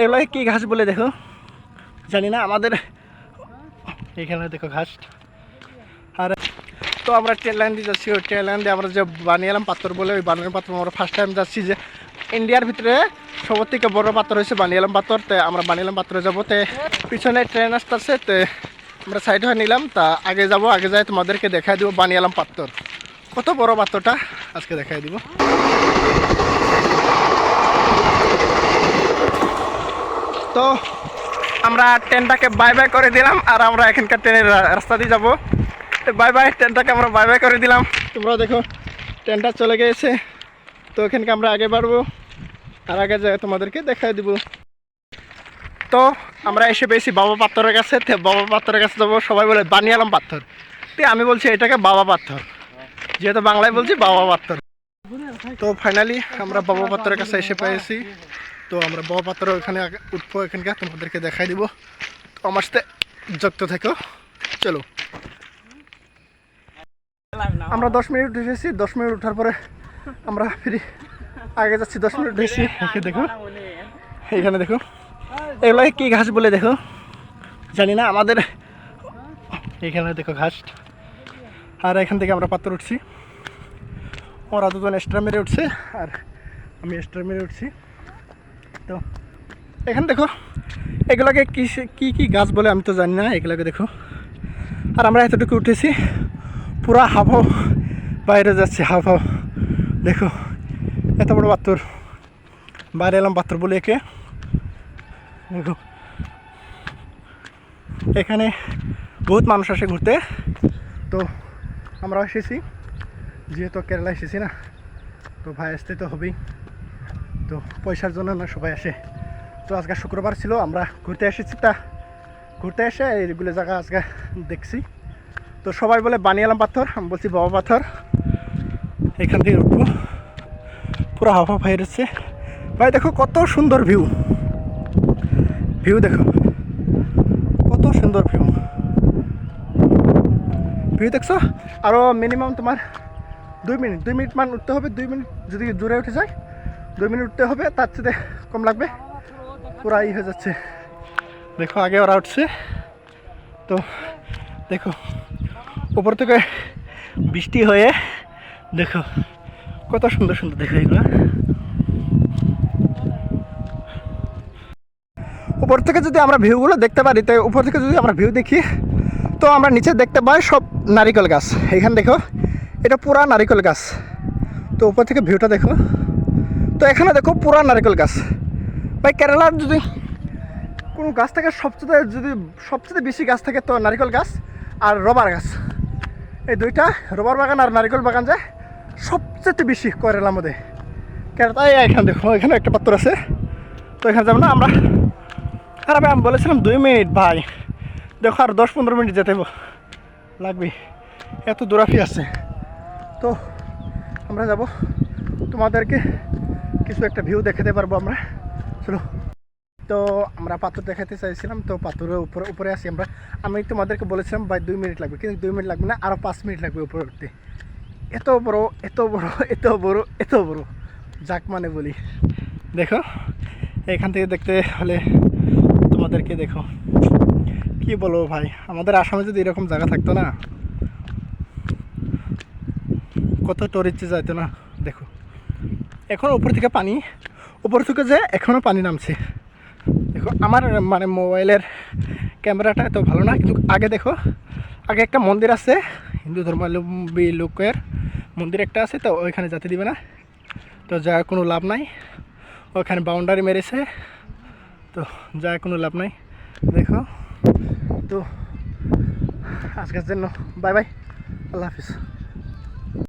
এগুলোকে কী ঘাস বলে দেখো, জানি না। আমাদের এখানে দেখো ঘাস। আর তো আমরা ট্রেন লাইন দিয়ে যাচ্ছি, ওই ট্রেন লাইন দিয়ে আমরা যে বানিয়ালাম পাথর বলে, ওই বানিয়ালাম পাথর আমরা ফার্স্ট টাইম যাচ্ছি। যে ইন্ডিয়ার ভিতরে সবার থেকে বড় পাথর হয়েছে বানিয়ালাম পাথর। তো আমরা বানিয়ালাম পাথরে যাবো। তো পিছনে ট্রেন আসতেছে, তো আমরা সাইড হয়ে নিলাম। তা আগে যাব, আগে যাই তোমাদেরকে দেখাই দিব বানিয়ালাম পাথর কত বড় পাথরটা আজকে দেখাই দিব। তো আমরা ট্রেনটাকে বাই বাই করে দিলাম, আর আমরা এখানকার ট্রেনের রাস্তা দিয়ে যাবো। তো বাই বাই, ট্রেনটাকে আমরা বাই বাই করে দিলাম। তোমরা দেখো ট্রেনটা চলে গিয়েছে। তো এখানকে আমরা আগে বাড়বো, আর আগে যাই তোমাদেরকে দেখাই দিব। তো আমরা এসে পেয়েছি বাবা পাথরের কাছে। তো বাবা পাথরের কাছে যাবো, সবাই বলে বানিয়ালাম পাথর। তো আমি বলছি এটাকে বাবা পাথর, যেহেতু বাংলায় বলছি বাবা পাথর। তো ফাইনালি আমরা বাবা পাথরের কাছে এসে পেয়েছি। তো আমরা বাবা পাথর ওখানে উঠবো, এখানকার তোমাদেরকে দেখাই দিব। তো আমার সাথে যুক্ত থেকো, চলো। আমরা 10 মিনিট উঠেছি। 10 মিনিট ওঠার পরে আমরা ফিরি আগে যাচ্ছি। 10 মিনিট উঠেছি। দেখো এখানে দেখো, এগুলোকে কী ঘাস বলে দেখো, জানি না। আমাদের এখানে দেখো ঘাস। আর এখান থেকে আমরা পাথর উঠছি। ওরা দুজন এক্সট্রা মেরে উঠছে, আর আমি এক্সট্রা মেরে উঠছি। তো এখানে দেখো এগুলোকে কী কী গাছ বলে আমি তো জানি না, এগুলোকে দেখো। আর আমরা এতটুকু উঠেছি, পুরা হাফাও বাইরে যাচ্ছে, হাফাও। দেখো এত বড় পাথর, বাইরে এলাম পাথর বলে একে। দেখো এখানে বহুত মানুষ আসে ঘুরতে। তো আমরা এসেছি, যেহেতু কেরালা এসেছি না, তো ভাই আসতে তো হবেই। তো পয়সার জন্য না সবাই আসে। তো আজকে শুক্রবার ছিল, আমরা ঘুরতে এসেছি। তা ঘুরতে এসে এইগুলো জায়গা আজকে দেখছি। তো সবাই বলে বানিয়ালাম পাথর, আমি বলছি বাবা পাথর। এখান থেকে উঠবো, পুরো হাফ হাফ হয়ে যাচ্ছে। ভাই দেখো কত সুন্দর ভিউ, ভিউ দেখো কত সুন্দর ভিউ, ভিউ দেখছো। আরও মিনিমাম তোমার 2 মিনিট মান উঠতে হবে। 2 মিনিট যদি জোরে উঠে যায়, 2 মিনিট উঠতে হবে, তার সাথে কম লাগবে। পুরা হয়ে যাচ্ছে। দেখো আগে ওরা উঠছে। তো দেখো উপর থেকে বৃষ্টি হয়ে দেখো কত সুন্দর সুন্দর দেখো এগুলো। উপর থেকে যদি আমরা ভিউগুলো দেখতে পারি, তো উপর থেকে যদি আমরা ভিউ দেখি, তো আমরা নিচে দেখতে পাই সব নারিকেল গাছ। এখানে দেখো এটা পুরা নারিকেল গাছ। তো উপর থেকে ভিউটা দেখো। তো এখানে দেখো পুরা নারিকেল গাছ। ভাই কেরালার যদি কোনো গাছ থাকে, সবচেয়ে বেশি গাছ থাকে তো নারিকেল গাছ আর রবার গাছ। এই দুইটা, রবার বাগান আর নারিকেল বাগান, যায় সবচেয়ে বেশি কেরালার মধ্যে। তাই এখানে দেখো, এখানে একটা পাথর আছে। তো এখানে যাবো না আমরা। আর আমি বলেছিলাম 2 মিনিট, ভাই দেখো আর 10-15 মিনিট যেতে লাগবে, এত দূরাফি আছে। তো আমরা যাব, তোমাদেরকে কিছু একটা ভিউ দেখাতে পারবো আমরা, চলো। তো আমরা পাথর দেখাতে চাইছিলাম। তো পাথরের উপরে আসি আমরা। আমি তোমাদেরকে বলেছিলাম ভাই 2 মিনিট লাগবে, কিন্তু 2 মিনিট লাগবে না, আরও 5 মিনিট লাগবে উপরে উঠতে। এত বড় এত বড় এত বড় এত বড় যাক মানে বলি। দেখো এখান থেকে দেখতে হলে তোমাদেরকে দেখো, কি বলবো ভাই, আমাদের আসামে যদি এরকম জায়গা থাকতো না, কত টরিস্ট যাইতো না। দেখো এখন উপর থেকে পানি, উপর থেকে যে এখনও পানি নামছে। দেখো আমার মানে মোবাইলের ক্যামেরাটা এত ভালো না, কিন্তু আগে দেখো, আগে একটা মন্দির আছে, হিন্দু ধর্মাবলম্বী লোকের মন্দির একটা আছে। তো ওইখানে যেতে দিবে না, তো যার কোনো লাভ নাই। ওখানে বাউন্ডারি মেরেছে, তো যার কোনো লাভ নাই। দেখো তো আজকের জন্য বাই বাই, আল্লাহ হাফিজ।